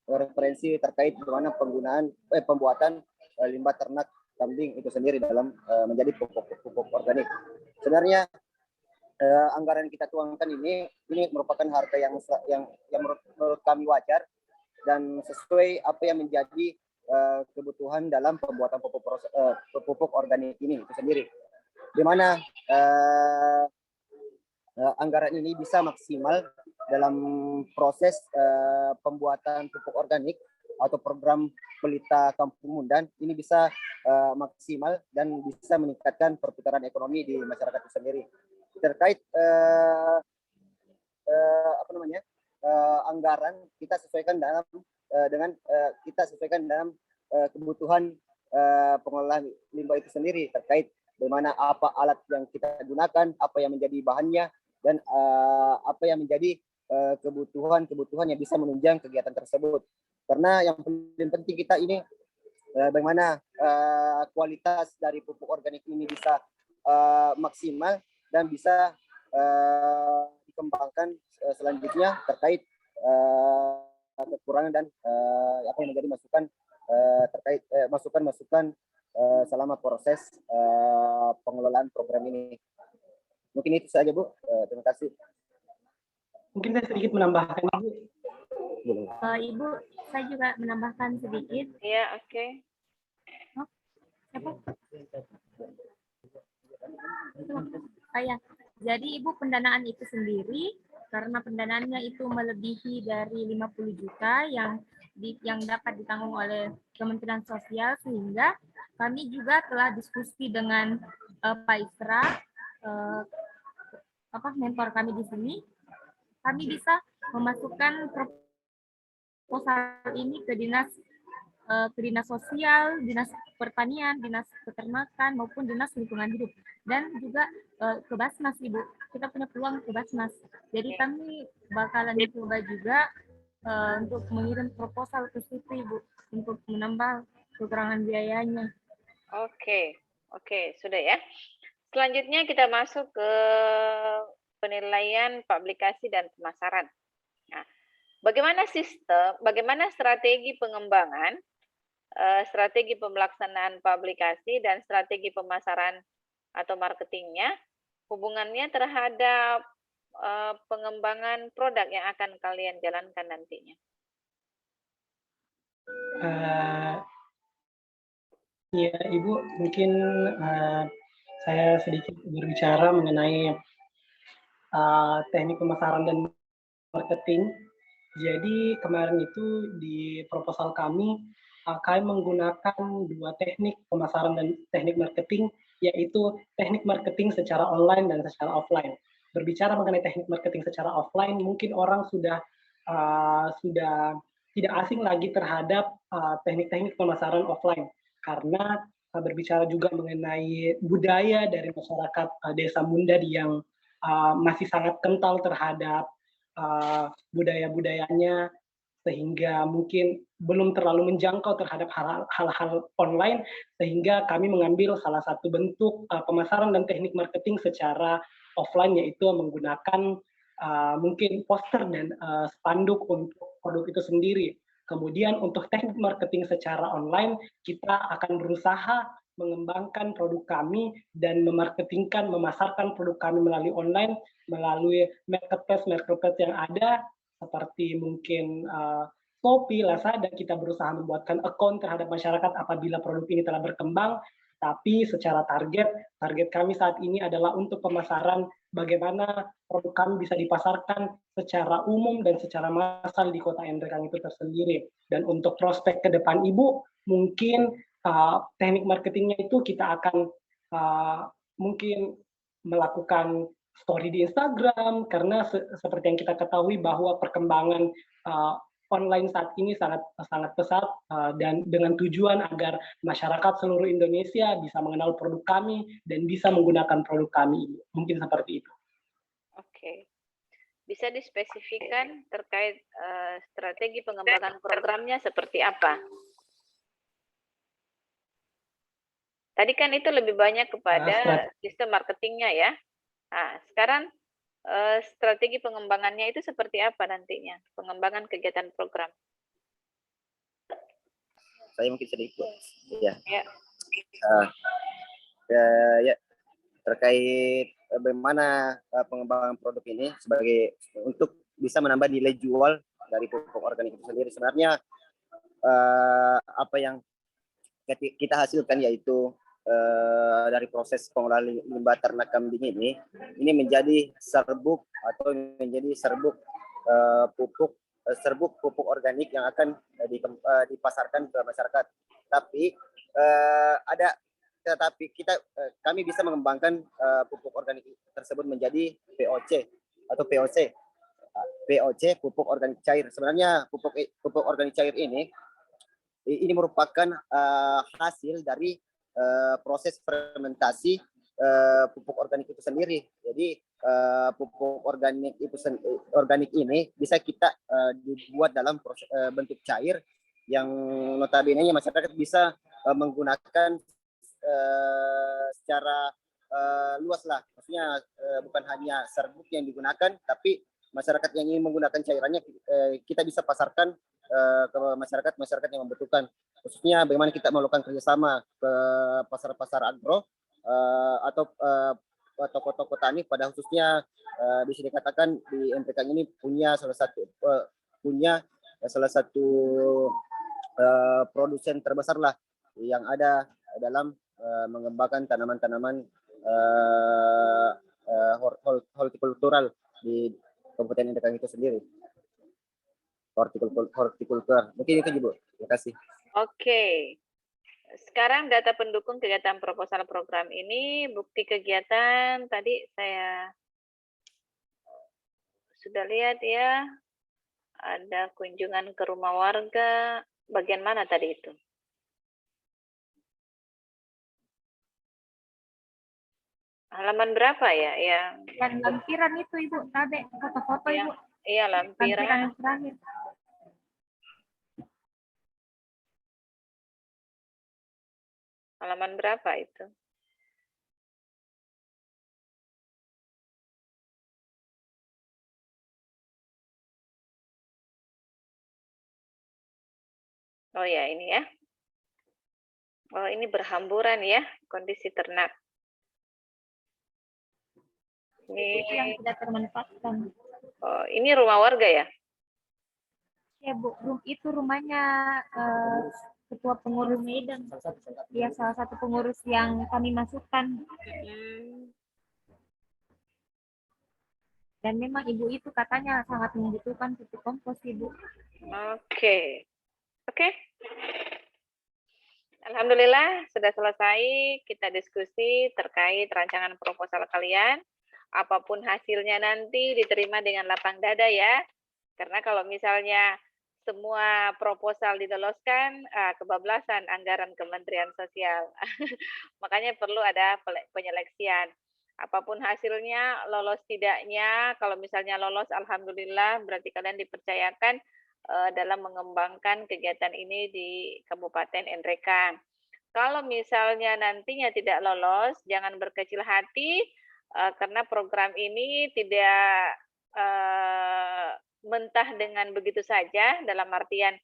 referensi terkait bagaimana pembuatan limbah ternak kambing itu sendiri dalam menjadi pupuk organik. Sebenarnya anggaran yang kita tuangkan ini merupakan harga yang menurut kami wajar dan sesuai apa yang menjadi kebutuhan dalam pembuatan pupuk organik ini itu sendiri, di mana anggaran ini bisa maksimal dalam proses pembuatan pupuk organik atau program pelita Kampung Mundan ini bisa maksimal dan bisa meningkatkan perputaran ekonomi di masyarakat itu sendiri. Terkait anggaran kita sesuaikan dalam kebutuhan pengelolaan limbah itu sendiri, terkait bagaimana apa alat yang kita gunakan, apa yang menjadi bahannya, dan apa yang menjadi kebutuhan yang bisa menunjang kegiatan tersebut. Karena yang paling penting kita ini bagaimana kualitas dari pupuk organik ini bisa maksimal dan bisa dikembangkan selanjutnya terkait kekurangan dan apa yang menjadi masukan terkait masukan selama proses pengelolaan program ini. Mungkin itu saja Bu. Terima kasih. Mungkin saya sedikit menambahkan Ibu. Ibu, saya juga menambahkan sedikit. Iya, oke. Ya. Jadi Ibu, pendanaan itu sendiri karena pendanaannya itu melebihi dari 50 juta yang dapat ditanggung oleh Kementerian Sosial, sehingga kami juga telah diskusi dengan Pak Isra, mentor kami di sini. Kami bisa memasukkan proposal ini ke dinas sosial, dinas pertanian, dinas peternakan, maupun dinas lingkungan hidup, dan juga ke Basnas, Ibu. Kita punya peluang ke Basnas. Jadi kami bakalan coba juga untuk mengirim proposal ke situ, Ibu, untuk menambah kekurangan biayanya. Oke, oke, sudah ya. Selanjutnya kita masuk ke penilaian publikasi dan pemasaran. Nah, bagaimana strategi pengembangan, strategi pemelaksanaan publikasi dan strategi pemasaran atau marketingnya, hubungannya terhadap pengembangan produk yang akan kalian jalankan nantinya. Ya, Ibu, mungkin saya sedikit berbicara mengenai teknik pemasaran dan marketing. Jadi kemarin itu di proposal kami menggunakan dua teknik pemasaran dan teknik marketing, yaitu teknik marketing secara online dan secara offline. Berbicara mengenai teknik marketing secara offline, mungkin orang sudah tidak asing lagi terhadap teknik-teknik pemasaran offline, karena berbicara juga mengenai budaya dari masyarakat Desa Mundad yang masih sangat kental terhadap budaya-budayanya, sehingga mungkin belum terlalu menjangkau terhadap hal-hal online, sehingga kami mengambil salah satu bentuk pemasaran dan teknik marketing secara offline, yaitu menggunakan mungkin poster dan spanduk untuk produk itu sendiri. Kemudian untuk teknik marketing secara online, kita akan berusaha mengembangkan produk kami dan memarketingkan, memasarkan produk kami melalui online, melalui marketplace yang ada, seperti mungkin Shopee, Lazada. Kita berusaha membuatkan akun terhadap masyarakat apabila produk ini telah berkembang, tapi secara target kami saat ini adalah untuk pemasaran, bagaimana produk kami bisa dipasarkan secara umum dan secara massal di Kota Endrekang itu tersendiri. Dan untuk prospek ke depan Ibu, mungkin teknik marketingnya itu kita akan mungkin melakukan story di Instagram, karena seperti yang kita ketahui bahwa perkembangan online saat ini sangat pesat, dan dengan tujuan agar masyarakat seluruh Indonesia bisa mengenal produk kami dan bisa menggunakan produk kami. Mungkin seperti itu. Oke. Bisa dispesifikan terkait strategi pengembangan programnya seperti apa? Tadi kan itu lebih banyak kepada sistem marketingnya ya. Nah, sekarang strategi pengembangannya itu seperti apa nantinya? Pengembangan kegiatan program. Saya mungkin sedikit. Ya. Ya. Ya, terkait bagaimana pengembangan produk ini sebagai untuk bisa menambah nilai jual dari pupuk organik itu sendiri. Sebenarnya apa yang kita hasilkan yaitu dari proses pengolahan limbah ternak kambing ini menjadi serbuk atau menjadi serbuk pupuk organik yang akan dipasarkan ke masyarakat. Tapi kami bisa mengembangkan pupuk organik tersebut menjadi POC atau POC. POC, pupuk organik cair. Sebenarnya pupuk organik cair ini merupakan hasil dari proses fermentasi pupuk organik itu sendiri. Jadi pupuk organik ini bisa kita dibuat dalam bentuk cair yang notabene masyarakat bisa menggunakan secara luas lah. Maksudnya bukan hanya serbuk yang digunakan, tapi masyarakat yang ingin menggunakan cairannya kita bisa pasarkan ke masyarakat yang membutuhkan. Khususnya bagaimana kita melakukan kerjasama ke pasar-pasar agro atau toko-toko tani, pada khususnya bisa dikatakan di MPK ini punya salah satu produsen terbesar lah yang ada dalam mengembangkan tanaman-tanaman hortikultural di Kabupaten Endrekang itu sendiri. Hortikultur. Mungkin itu, Bu. Terima kasih. Oke. Sekarang data pendukung kegiatan proposal program ini, bukti kegiatan tadi saya sudah lihat ya, ada kunjungan ke rumah warga, bagian mana tadi itu? Halaman berapa ya? Yang lampiran itu Ibu, tadi foto-foto Ibu. Iya, lampiran. Terakhir. Halaman berapa itu? Oh ya, ini ya. Oh, ini berhamburan ya, kondisi ternak. Itu yang Ini, tidak termanfaatkan. oh, ini rumah warga ya? Ya Bu, itu rumahnya ketua pengurus Medan. Ya, salah satu pengurus yang kami masukkan. Dan memang ibu itu katanya sangat membutuhkan pupuk kompos, Ibu. Oke. Oke. Alhamdulillah sudah selesai kita diskusi terkait rancangan proposal kalian. Apapun hasilnya nanti diterima dengan lapang dada ya. Karena kalau misalnya semua proposal diloloskan, kebablasan anggaran Kementerian Sosial. Makanya perlu ada penyeleksian. Apapun hasilnya, lolos tidaknya, kalau misalnya lolos, alhamdulillah, berarti kalian dipercayakan dalam mengembangkan kegiatan ini di Kabupaten Nrekan. Kalau misalnya nantinya tidak lolos, jangan berkecil hati karena program ini tidak mentah dengan begitu saja, dalam artian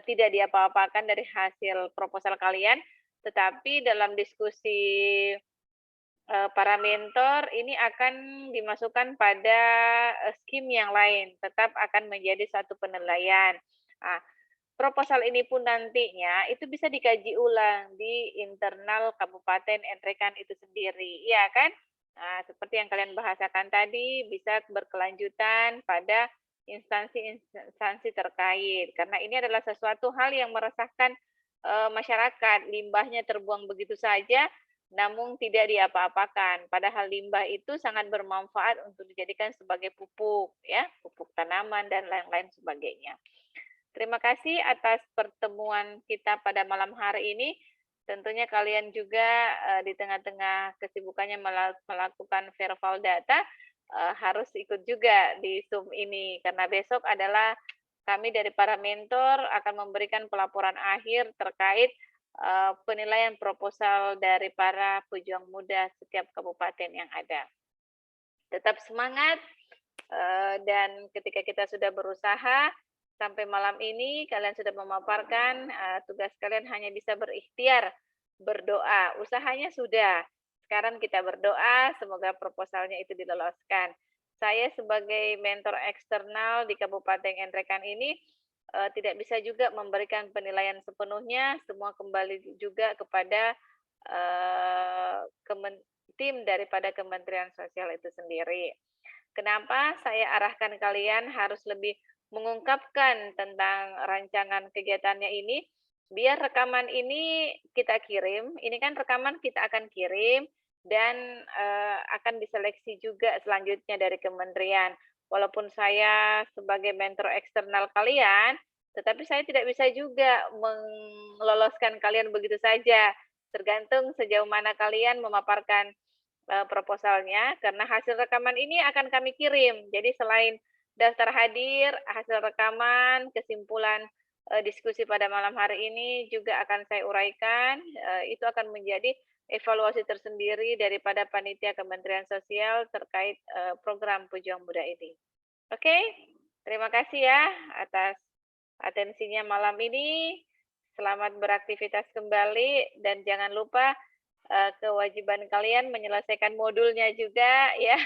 tidak diapa-apakan dari hasil proposal kalian, tetapi dalam diskusi para mentor ini akan dimasukkan pada skim yang lain, tetap akan menjadi satu penilaian. Proposal ini pun nantinya itu bisa dikaji ulang di internal Kabupaten Nrekan itu sendiri, iya kan? Nah, seperti yang kalian bahasakan tadi, bisa berkelanjutan pada instansi-instansi terkait, karena ini adalah sesuatu hal yang meresahkan masyarakat. Limbahnya terbuang begitu saja, namun tidak diapa-apakan. Padahal limbah itu sangat bermanfaat untuk dijadikan sebagai pupuk, ya, pupuk tanaman dan lain-lain sebagainya. Terima kasih atas pertemuan kita pada malam hari ini. Tentunya kalian juga di tengah-tengah kesibukannya melakukan verbal data harus ikut juga di Zoom ini, karena besok adalah kami dari para mentor akan memberikan pelaporan akhir terkait penilaian proposal dari para pejuang muda setiap kabupaten yang ada. Tetap semangat dan ketika kita sudah berusaha, sampai malam ini kalian sudah memaparkan tugas kalian hanya bisa berikhtiar, berdoa. Usahanya sudah. Sekarang kita berdoa semoga proposalnya itu diloloskan. Saya sebagai mentor eksternal di Kabupaten Nrekan ini tidak bisa juga memberikan penilaian sepenuhnya. Semua kembali juga kepada tim daripada Kementerian Sosial itu sendiri. Kenapa saya arahkan kalian harus lebih mengungkapkan tentang rancangan kegiatannya ini, biar rekaman ini kita kirim, ini kan rekaman kita akan kirim, dan akan diseleksi juga selanjutnya dari kementerian. Walaupun saya sebagai mentor eksternal kalian, tetapi saya tidak bisa juga meloloskan kalian begitu saja, tergantung sejauh mana kalian memaparkan proposalnya, karena hasil rekaman ini akan kami kirim. Jadi selain daftar hadir, hasil rekaman, kesimpulan diskusi pada malam hari ini juga akan saya uraikan. Itu akan menjadi evaluasi tersendiri daripada panitia Kementerian Sosial terkait program Pejuang Muda ini. Oke, terima kasih ya atas atensinya malam ini. Selamat beraktivitas kembali dan jangan lupa kewajiban kalian menyelesaikan modulnya juga ya.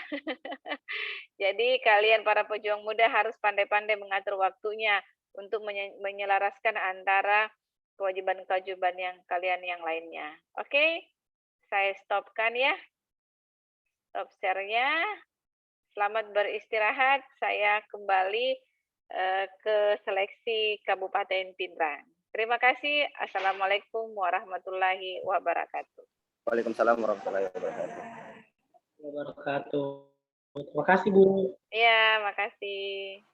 Jadi kalian para pejuang muda harus pandai-pandai mengatur waktunya untuk menyelaraskan antara kewajiban-kewajiban yang kalian yang lainnya. Oke, saya stopkan ya. Stop share-nya. Selamat beristirahat. Saya kembali ke seleksi Kabupaten Pindrang. Terima kasih. Assalamualaikum warahmatullahi wabarakatuh. Waalaikumsalam warahmatullahi wabarakatuh. Terima kasih, Bu. Iya, makasih.